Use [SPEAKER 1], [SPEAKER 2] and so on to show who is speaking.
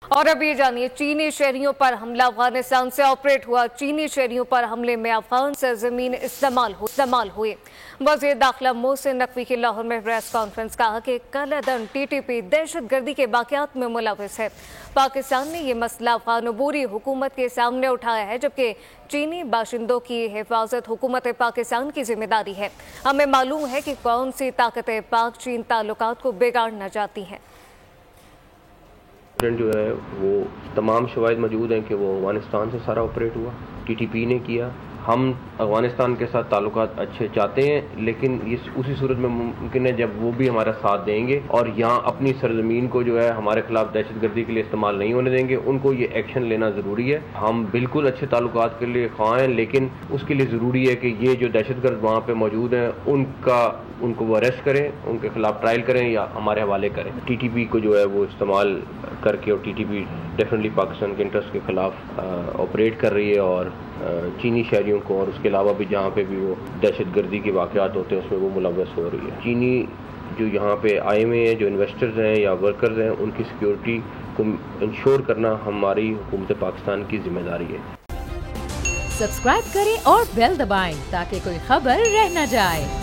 [SPEAKER 1] और अब ये जानिए, चीनी शहरियों पर हमला अफगानिस्तान से ऑपरेट हुआ। चीनी शहरियों पर हमले में अफगान सरजमीन इस्तेमाल हुई। वज़ीर दाखिला मोहसिन नकवी की लाहौर में प्रेस कॉन्फ्रेंस कहा कि कलअदन TTP दहशतगर्दी के वाक़यात में मुलविस है। पाकिस्तान ने यह मसला अफगान अबूरी हुकूमत के सामने उठाया है, जबकि चीनी बाशिंदों की हिफाजत हुकूमत पाकिस्तान की जिम्मेदारी है। हमें मालूम है कि कौन सी ताकतें पाक चीन ताल्लुकात को बिगाड़ना चाहती हैं।
[SPEAKER 2] जो है वो तमाम शवाहिद मौजूद हैं कि वो अफगानिस्तान से सारा ऑपरेट हुआ, TTP ने किया। हम अफगानिस्तान के साथ ताल्लुकात अच्छे चाहते हैं, लेकिन ये उसी सूरत में मुमकिन है जब वो भी हमारा साथ देंगे और यहाँ अपनी सरजमीन को जो है हमारे खिलाफ दहशतगर्दी के लिए इस्तेमाल नहीं होने देंगे। उनको ये एक्शन लेना ज़रूरी है। हम बिल्कुल अच्छे ताल्लुकात के लिए ख्वाह हैं, लेकिन उसके लिए ज़रूरी है कि ये जो दहशतगर्द वहाँ पर मौजूद हैं उनको वो अरेस्ट करें, उनके खिलाफ ट्रायल करें या हमारे हवाले करें। TTP को जो है वो इस्तेमाल करके, और TTP डेफिनेटली पाकिस्तान के इंटरेस्ट के खिलाफ ऑपरेट कर रही है और चीनी शहरियों को और उसके अलावा भी जहाँ पे भी वो दहशतगर्दी के वाक़यात होते हैं उसमें वो मुलव्वस हो रही है। चीनी जो यहाँ पे आए हुए हैं, जो इन्वेस्टर्स हैं या वर्कर्स हैं, उनकी सिक्योरिटी को इंश्योर करना हमारी हुकूमत पाकिस्तान की जिम्मेदारी है।
[SPEAKER 3] सब्सक्राइब करें और बेल दबाएं ताकि कोई खबर रह न जाए।